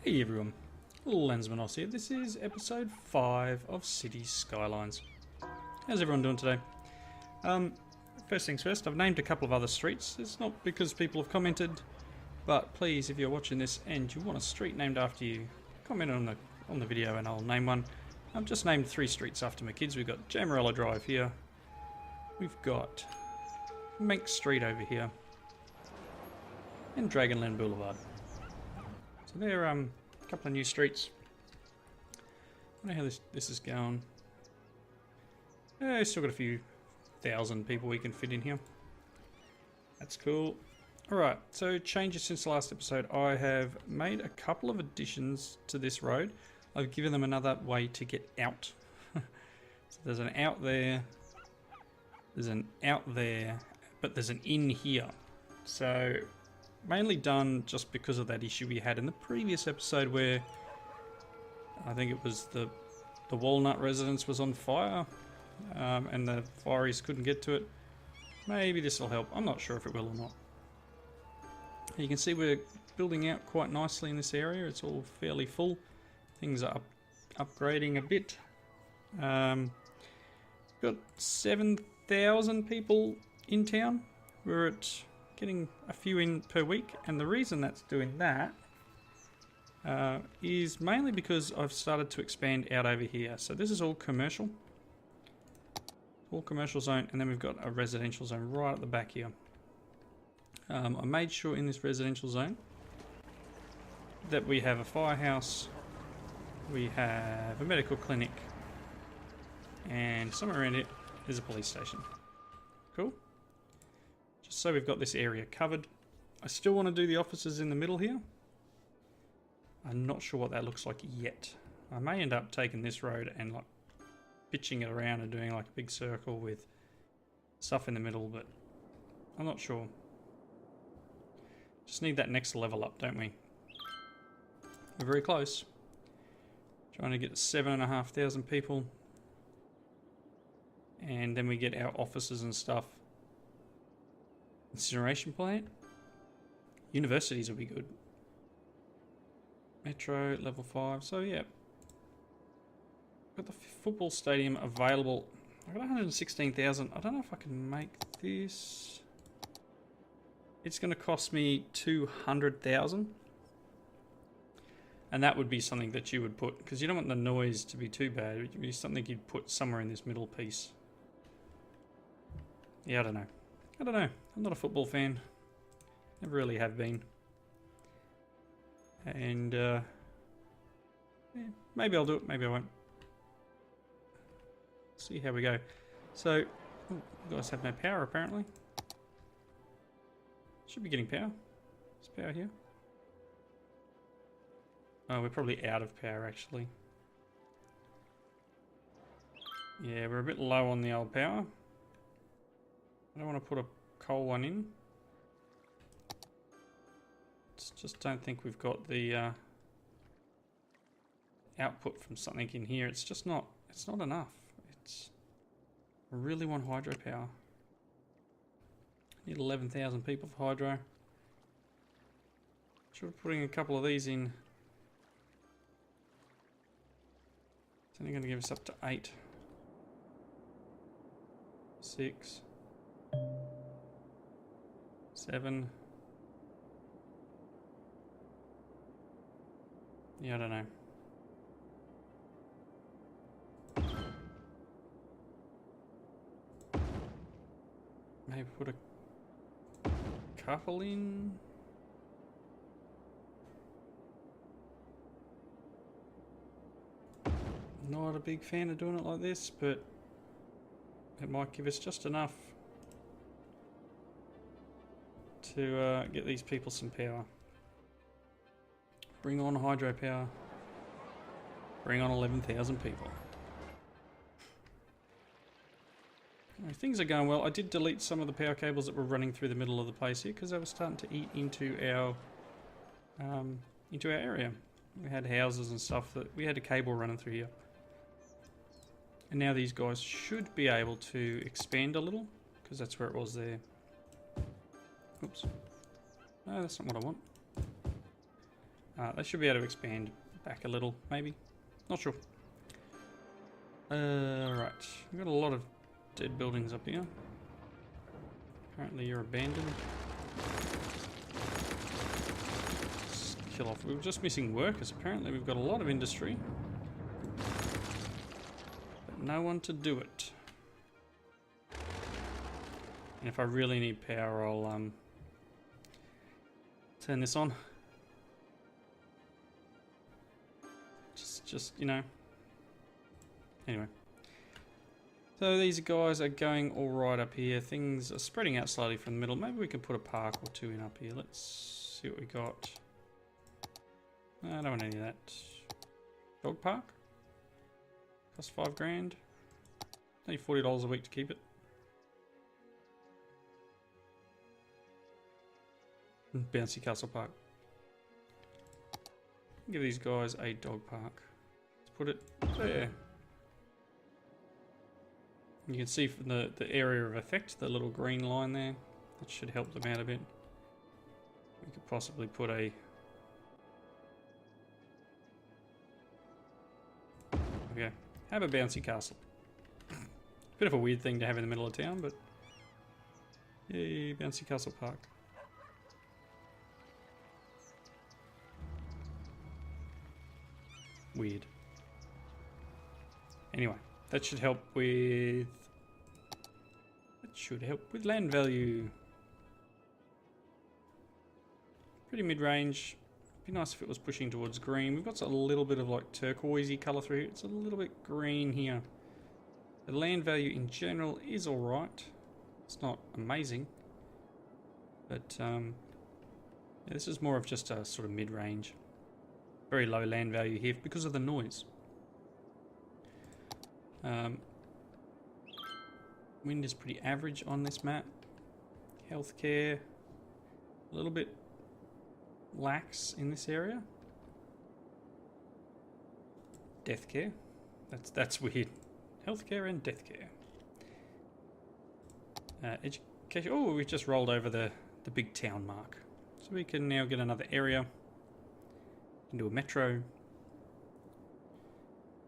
Hey everyone, Lensmanos here. This is episode 5 of City Skylines. How's everyone doing today? First things first, I've named a couple of other streets. It's not because people have commented, but please, if you're watching this and you want a street named after you, comment on the video and I'll name one. I've just named 3 streets after my kids. We've got Jamarella Drive here. We've got Mink Street over here. And Dragonland Boulevard. So there are a couple of new streets. I don't know how this is going. Still got a few thousand people we can fit in here. That's cool. Alright, so changes since the last episode. I have made a couple of additions to this road. I've given them another way to get out. So there's an out there. There's an out there. But there's an in here. So mainly done just because of that issue we had in the previous episode where I think it was the Walnut residence was on fire and the fireys couldn't get to it. Maybe this will help. I'm not sure if it will or not. You can see we're building out quite nicely in this area. It's all fairly full. Things are upgrading a bit. Got 7,000 people in town. We're at getting a few in per week, and the reason that's doing that is mainly because I've started to expand out over here. So this is all commercial zone, and then we've got a residential zone right at the back here. I made sure in this residential zone that we have a firehouse, we have a medical clinic, and somewhere around it is a police station. Cool. So we've got this area covered. I still want to do the offices in the middle here. I'm not sure what that looks like yet. I may end up taking this road and like pitching it around and doing like a big circle with stuff in the middle, but I'm not sure. Just need that next level up, don't we? We're very close. Trying to get 7,500 people. And then we get our offices and stuff. Incineration plant. Universities will be good. Metro, level 5. So yeah. Got the football stadium available. I've got 116,000. I don't know if I can make this. It's going to cost me 200,000. And that would be something that you would put, because you don't want the noise to be too bad. It would be something you'd put somewhere in this middle piece. Yeah, I don't know. I'm not a football fan. Never really have been. And yeah, maybe I'll do it, maybe I won't. See how we go. So, you guys have no power apparently. Should be getting power. There's power here. Oh, we're probably out of power actually. Yeah, we're a bit low on the old power. I don't want to put a coal one in. Just don't think we've got the output from something in here. It's just not. It's not enough. I really want hydropower. I need 11,000 people for hydro. Should be putting a couple of these in. It's only going to give us up to 8, 6. 7. Yeah, I don't know. Maybe put a couple in. Not a big fan of doing it like this, but it might give us just enough to get these people some power. Bring on hydropower. Bring on 11,000 people. Things are going well. I did delete some of the power cables that were running through the middle of the place here because they were starting to eat into our area. We had houses and stuff that we had a cable running through here. And now these guys should be able to expand a little because that's where it was there. Oops. No, that's not what I want. They should be able to expand back a little, maybe. Not sure. Right. We've got a lot of dead buildings up here. Apparently you're abandoned. Let's kill off. We were just missing workers. Apparently we've got a lot of industry. But no one to do it. And if I really need power, I'll turn this on. Just you know. Anyway. So these guys are going all right up here. Things are spreading out slightly from the middle. Maybe we can put a park or two in up here. Let's see what we got. No, I don't want any of that. Dog park? Cost 5 grand. Only $40 a week to keep it. Bouncy Castle Park. Give these guys a dog park. Let's put it there. You can see from the area of effect, the little green line there. That should help them out a bit. We could possibly put a... Okay, have a bouncy castle. Bit of a weird thing to have in the middle of town, but... Yay, bouncy castle park. Weird. Anyway, that should help with... That should help with land value. Pretty mid-range. Be nice if it was pushing towards green. We've got a little bit of like turquoisey colour through here. It's a little bit green here. The land value in general is alright. It's not amazing. But yeah, this is more of just a sort of mid-range. Very low land value here because of the noise. Wind is pretty average on this map. Healthcare, a little bit lax in this area. Death care, that's weird. Healthcare and death care. Education. Oh, we just rolled over the big town mark, so we can now get another area. Into a metro.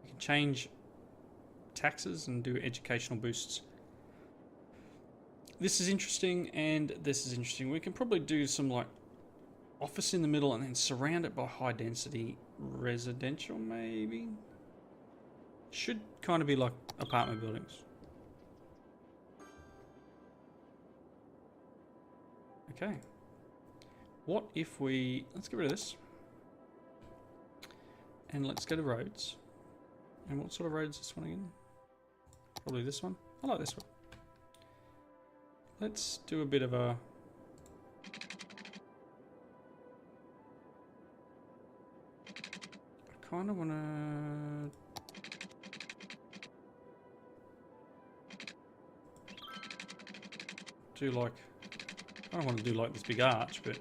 We can change taxes and do educational boosts. This is interesting, and this is interesting. We can probably do some like office in the middle and then surround it by high density residential, maybe. Should kind of be like apartment buildings. Okay. What if we... Let's get rid of this. And let's go to roads. And what sort of road is this one again? Probably this one. I like this one. Let's do a bit of a... I kind of want to... do like... I don't want to do like this big arch, but...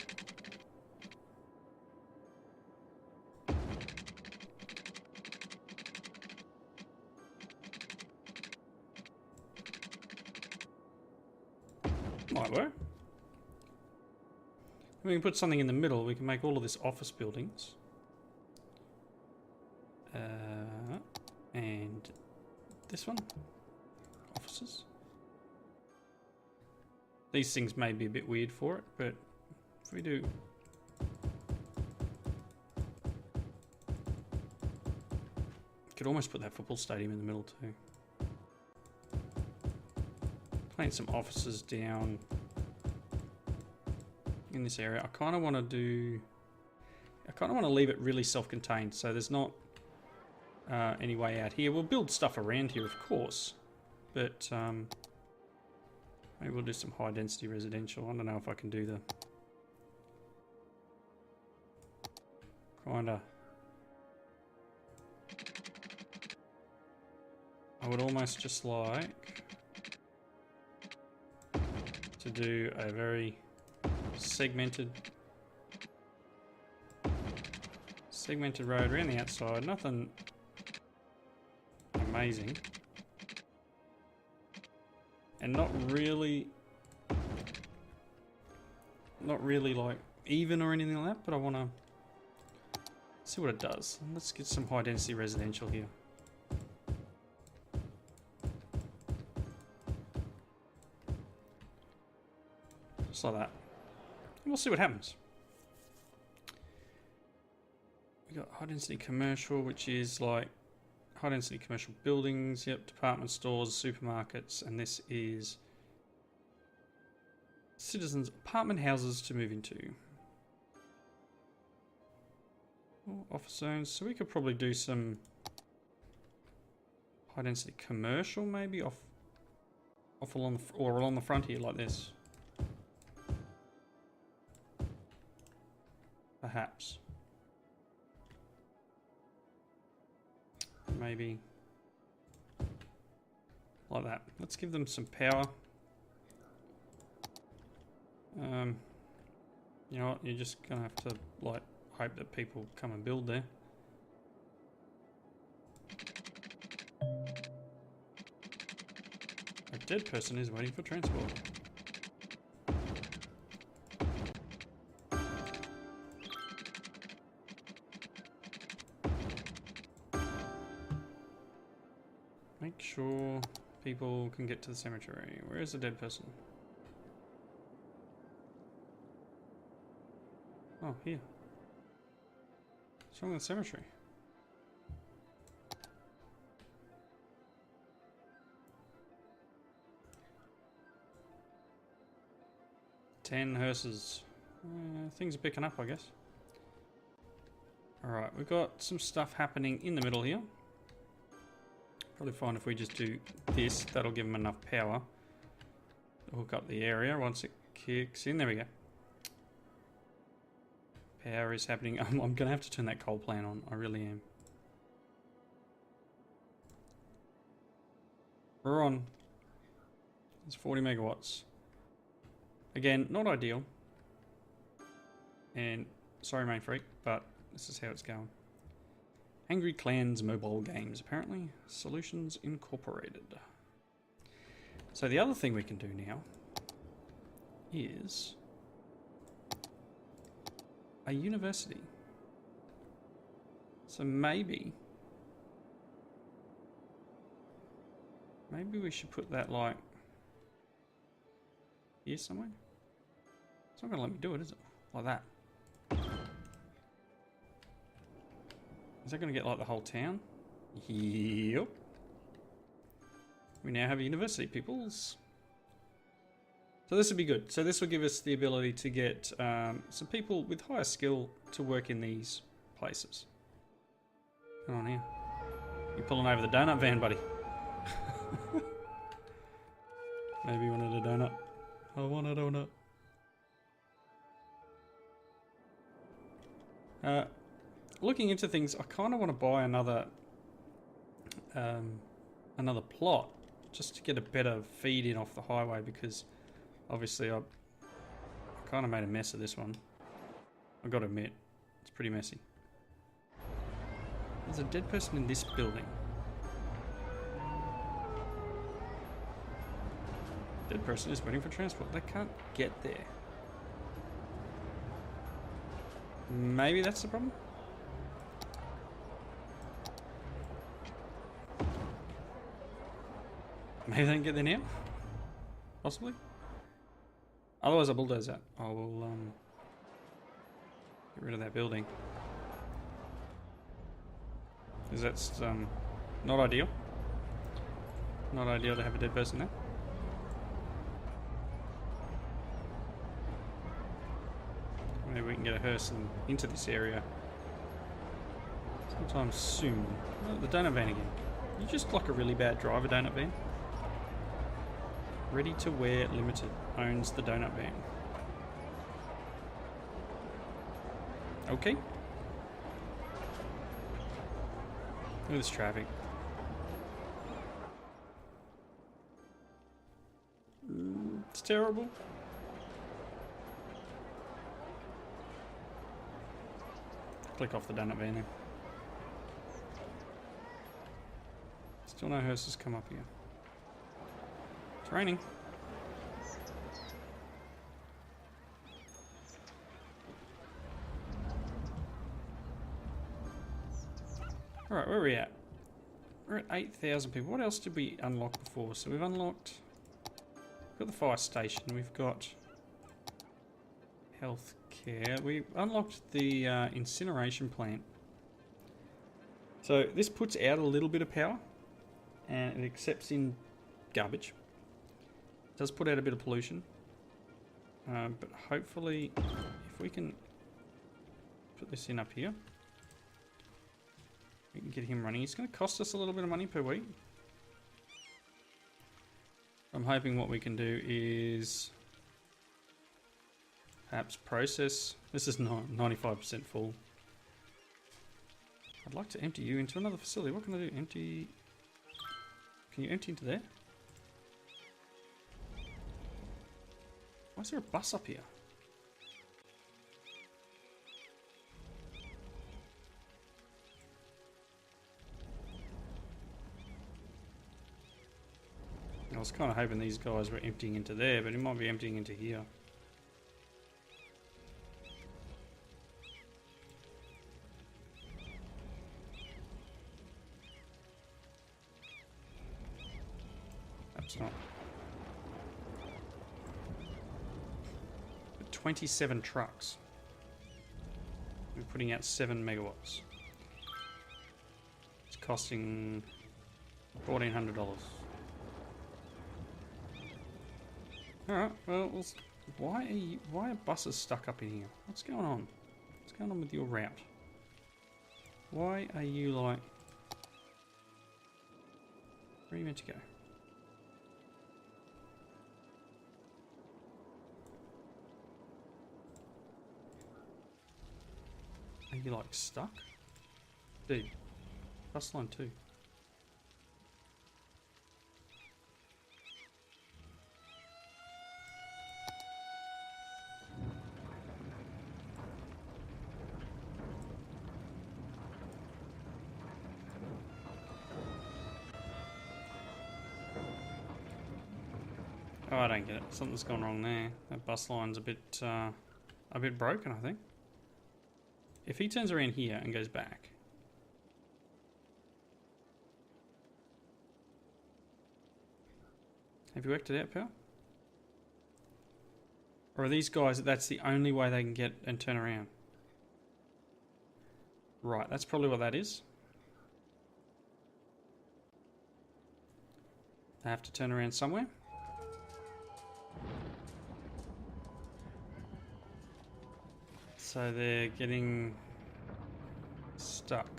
Might work. We can put something in the middle. We can make all of this office buildings. And this one. Offices. These things may be a bit weird for it, but if we do... Could almost put that football stadium in the middle too. Plant some offices down in this area. I kind of want to do... I kind of want to leave it really self-contained, so there's not any way out here. We'll build stuff around here, of course, but maybe we'll do some high-density residential. I don't know if I can do the... Kinda... I would almost just like... to do a very segmented road around the outside. Nothing amazing, and not really like even or anything like that, but I want to See what it does. Let's get some high density residential here. Just like that. And we'll see what happens. We got high density commercial, which is like high density commercial buildings, yep, department stores, supermarkets, and this is citizens' apartment houses to move into. Oh, office zones, so we could probably do some high density commercial maybe off along the, or along the front here like this. Perhaps. Maybe like that. Let's give them some power. You know what? You're just gonna have to like hope that people come and build there. A dead person is waiting for transport. Make sure people can get to the cemetery. Where is the dead person? Oh, here. What's wrong with the cemetery? Ten hearses. Things are picking up, I guess. Alright, we've got some stuff happening in the middle here. Probably fine if we just do this. That'll give them enough power to hook up the area once it kicks in. There we go. Power is happening. I'm going to have to turn that coal plant on. I really am. We're on. It's 40 megawatts. Again, not ideal. And sorry, Main Freak, but this is how it's going. Angry Clans mobile games, apparently. Solutions Incorporated. So the other thing we can do now is a university. So maybe we should put that like here somewhere. It's not going to let me do it, is it? Like that. Is that going to get like the whole town? Yep. We now have a university, peoples. So this would be good. So this will give us the ability to get some people with higher skill to work in these places. Come on here. You're pulling over the donut van, buddy. Maybe you wanted a donut. I want a donut. Looking into things, I kind of want to buy another plot just to get a better feed in off the highway, because obviously I kind of made a mess of this one. I've got to admit, it's pretty messy. There's a dead person in this building. Dead person is waiting for transport. They can't get there. Maybe that's the problem? Maybe they can get there now? Possibly? Otherwise I'll bulldoze that. I will get rid of that building. Because that's not ideal. Not ideal to have a dead person there. Maybe we can get a hearse into this area sometime soon. Oh, the donut van again. You're just like a really bad driver, donut van. Ready to Wear Limited owns the donut van. Okay. Look at this traffic. It's terrible. Click off the donut van there. Still no hearses come up here. It's raining. Alright, where are we at? We're at 8,000 people. What else did we unlock before? So we've unlocked... We've got the fire station. We've got... healthcare. We unlocked the incineration plant. So this puts out a little bit of power. And it accepts in garbage. It does put out a bit of pollution. But hopefully, if we can put this in up here, we can get him running. It's going to cost us a little bit of money per week. I'm hoping what we can do is perhaps process. This is not 95% full. I'd like to empty you into another facility. What can I do? Empty. Can you empty into there? Why is there a bus up here? I was kind of hoping these guys were emptying into there, but it might be emptying into here. Perhaps not. 27 trucks. We're putting out 7 megawatts. It's costing $1,400. Alright, well, why are buses stuck up in here? What's going on? What's going on with your route? Why are you like... Where are you meant to go? Are you like stuck? Dude, bus line 2. Oh, I don't get it. Something's gone wrong there. That bus line's a bit broken, I think. If he turns around here and goes back. Have you worked it out, pal? Or are these guys, that's the only way they can get and turn around? Right, that's probably what that is. They have to turn around somewhere. So they're getting stuck.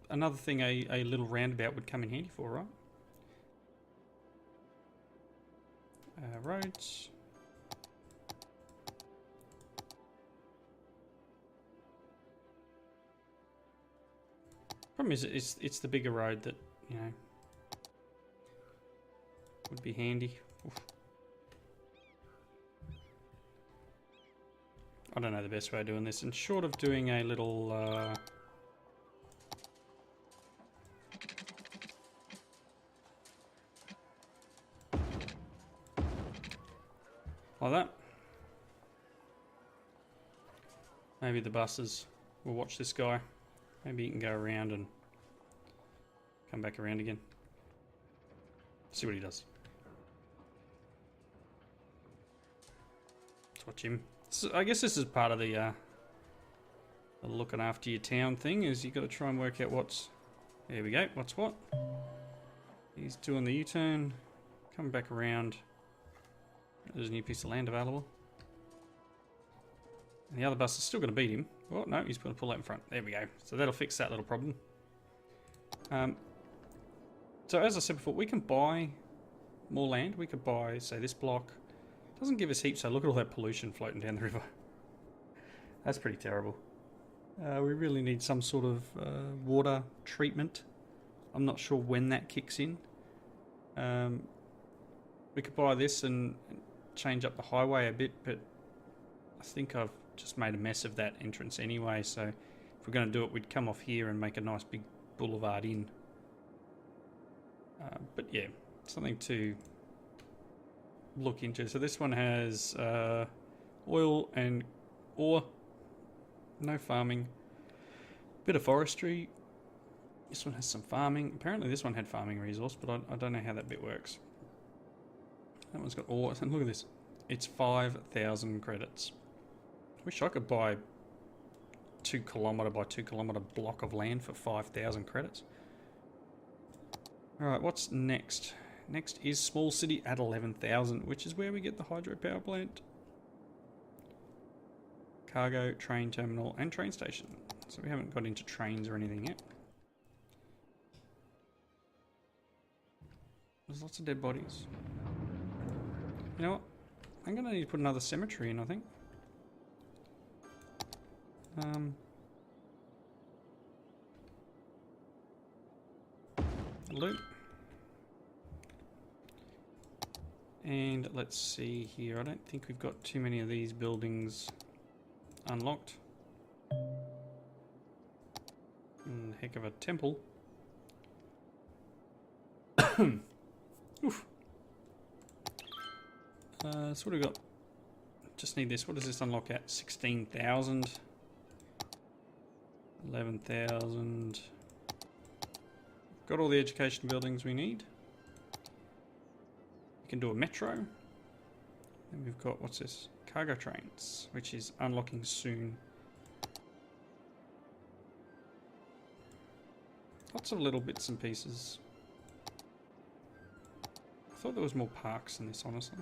Another thing a little roundabout would come in handy for, right? Roads. Problem is, it's the bigger road that, you know, would be handy. Oof. I don't know the best way of doing this, and short of doing a little like that. Maybe the buses will watch this guy. Maybe he can go around and come back around again. See what he does. Let's watch him. So I guess this is part of the looking after your town thing, is you got to try and work out what's... There we go, what's what. He's doing the U-turn, coming back around. There's a new piece of land available. And the other bus is still going to beat him. Oh, no, he's going to pull out in front. There we go. So that'll fix that little problem. So as I said before, we can buy more land. We could buy, say, this block. Doesn't give us heaps, so look at all that pollution floating down the river. That's pretty terrible. We really need some sort of water treatment. I'm not sure when that kicks in. We could buy this and change up the highway a bit, but I think I've just made a mess of that entrance anyway, so if we're going to do it, we'd come off here and make a nice big boulevard in. But yeah, something to look into. So this one has oil and Or no farming. Bit of forestry. This one has some farming. Apparently this one had farming resource, but I don't know how that bit works. That one's got ore. And look at this. It's 5,000 credits. Wish I could buy 2 kilometre by 2 kilometre block of land for 5,000 credits. Alright, what's next? Next is small city at 11,000, which is where we get the hydropower plant. Cargo, train terminal, and train station. So we haven't got into trains or anything yet. There's lots of dead bodies. You know what? I'm going to need to put another cemetery in, I think. Loot. And let's see here. I don't think we've got too many of these buildings unlocked. Heck of a temple. Oof. So what do we got? Just need this. What does this unlock at? 16,000. 11,000. Got all the education buildings we need. We can do a metro. And we've got, what's this? Cargo trains, which is unlocking soon. Lots of little bits and pieces. I thought there was more parks in this, honestly.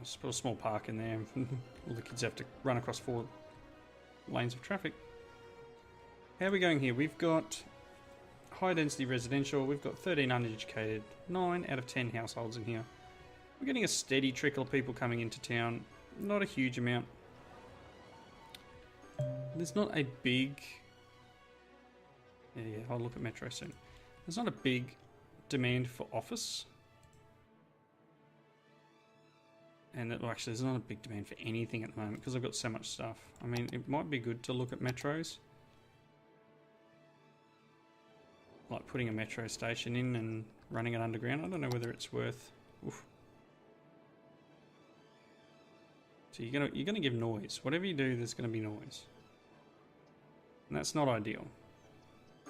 Just put a small park in there and all the kids have to run across 4 lanes of traffic. How are we going here? We've got high density residential, we've got 13 uneducated, 9 out of 10 households in here. We're getting a steady trickle of people coming into town, not a huge amount. There's not a big... Yeah, I'll look at Metro soon. There's not a big demand for office. And well, actually, there's not a big demand for anything at the moment because I've got so much stuff. I mean, it might be good to look at metros. Like putting a metro station in and running it underground. I don't know whether it's worth... Oof. So you're gonna give noise. Whatever you do, there's gonna be noise. And that's not ideal. I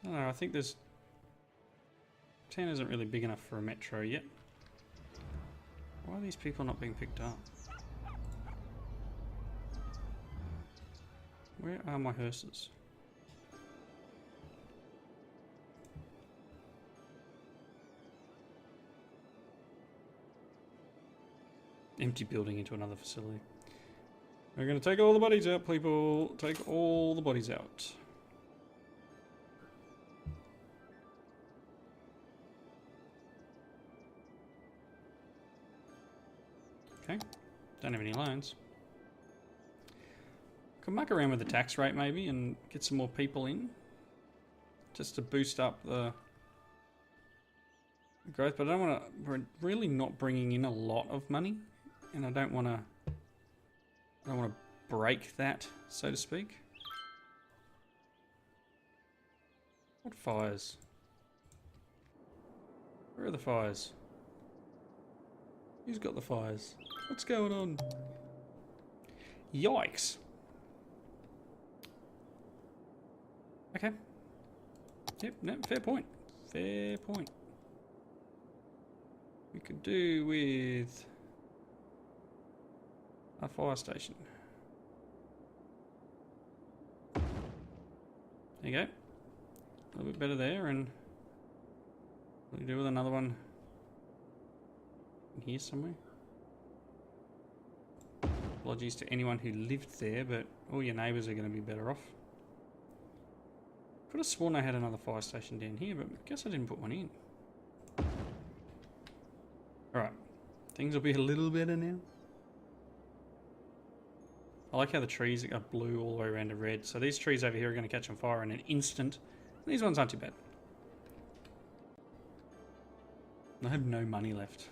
don't know, I think there's... Town isn't really big enough for a metro yet. Why are these people not being picked up? Where are my hearses? Empty building into another facility. We're going to take all the bodies out, people. Take all the bodies out. Okay, don't have any loans. Could muck around with the tax rate maybe and get some more people in. Just to boost up the growth, but I don't want to, we're really not bringing in a lot of money. And I don't want to break that, so to speak. What fires? Where are the fires? Who's got the fires? What's going on? Yikes. Okay. Yep, no, fair point. Fair point. We could do with a fire station. There you go. A little bit better there, and what do you do with another one in here somewhere? Apologies to anyone who lived there, but all your neighbours are going to be better off. Could have sworn I had another fire station down here, but I guess I didn't put one in. Alright, things will be a little better now. I like how the trees are blue all the way around to red. So these trees over here are going to catch on fire in an instant. These ones aren't too bad. I have no money left.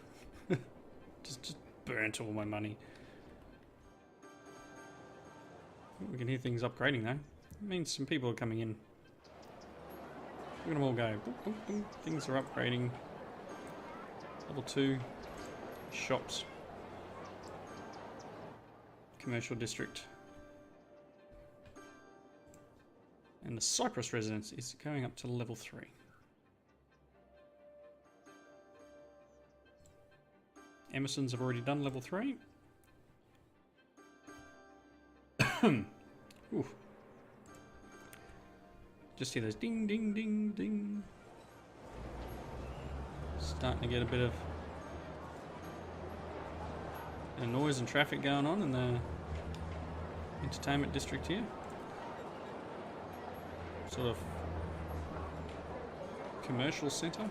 just burnt all my money. We can hear things upgrading though. It means some people are coming in. Look at them all go. Boop, boop, boop. Things are upgrading. Level 2. Shops. Commercial district. And the Cyprus residence is going up to level 3. Emerson's have already done level 3. Oof. Just hear those ding, ding, ding, ding. Starting to get a bit of noise and traffic going on in the entertainment district here. Sort of commercial centre.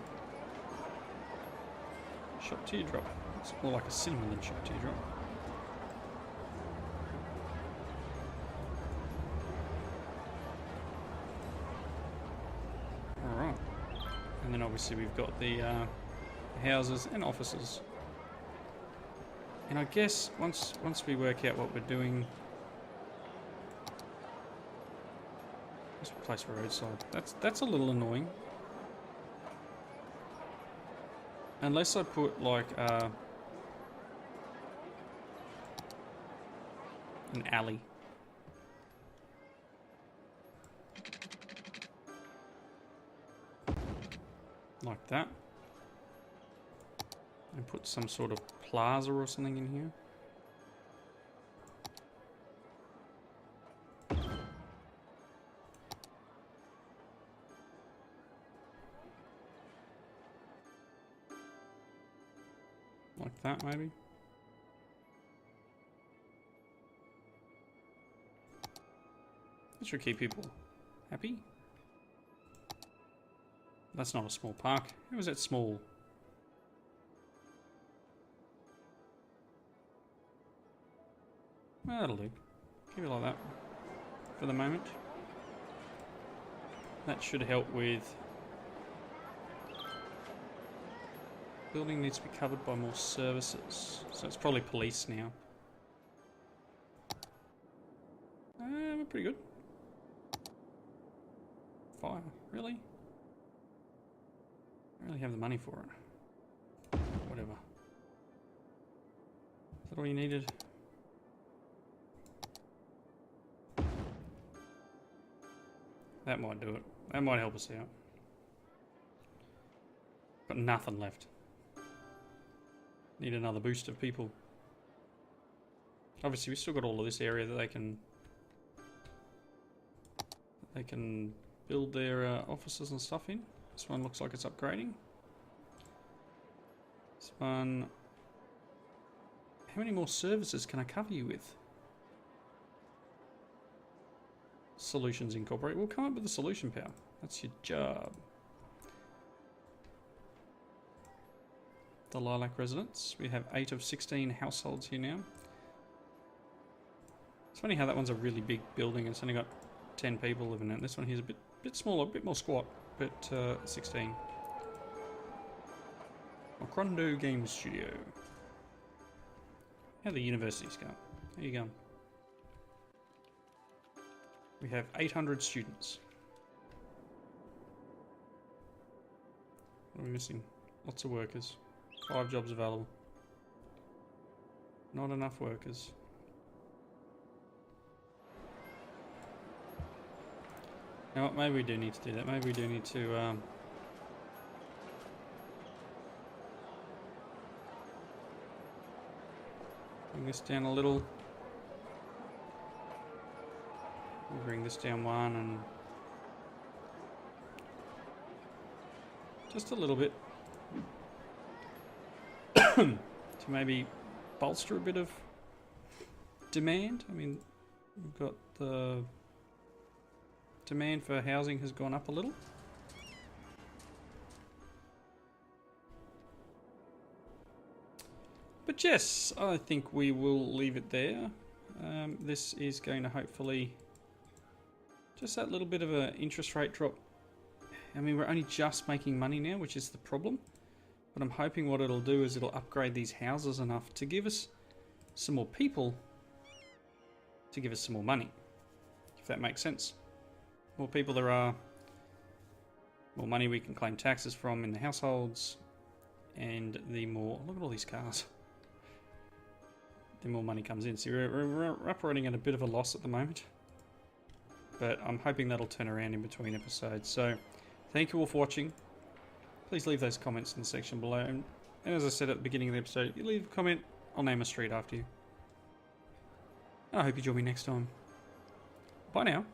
Shop teardrop. It's more like a cinema than shop teardrop. Alright. And then obviously we've got the houses and offices. And I guess once we work out what we're doing, let's replace roadside. That's a little annoying. Unless I put like an alley. Like that. And put some sort of plaza or something in here. Like that, maybe. That should keep people happy. That's not a small park. How is that small? Well, that'll do. Keep it like that for the moment. That should help with... Building needs to be covered by more services. So it's probably police now. We're pretty good. Fire, really? I don't really have the money for it. Whatever. Is that all you needed? That might do it. That might help us out. Got nothing left. Need another boost of people. Obviously, we've still got all of this area that they can build their offices and stuff in. This one looks like it's upgrading. This one... How many more services can I cover you with? Solutions incorporate. We'll come up with a solution, pal. That's your job. The Lilac residence. We have 8 of 16 households here now. It's funny how that one's a really big building. It's only got 10 people living in it. This one here's a bit smaller, a bit more squat, but 16. Okrondo Game Studio. How the universities go. How you going? We have 800 students. What are we missing? Lots of workers. 5 jobs available. Not enough workers. You know what, maybe we do need to do that. Maybe we do need to bring this down a little. We'll bring this down 1 and just a little bit. To maybe bolster a bit of demand. I mean, we've got the demand for housing has gone up a little. But yes, I think we will leave it there. This is going to hopefully just that little bit of an interest rate drop. I mean, we're only just making money now, which is the problem. But I'm hoping what it'll do is it'll upgrade these houses enough to give us some more people to give us some more money. If that makes sense. More people there are, more money we can claim taxes from in the households, and the more... Look at all these cars. The more money comes in. So we're operating at a bit of a loss at the moment. But I'm hoping that'll turn around in between episodes. So, thank you all for watching. Please leave those comments in the section below. And as I said at the beginning of the episode, if you leave a comment, I'll name a street after you. I hope you join me next time. Bye now.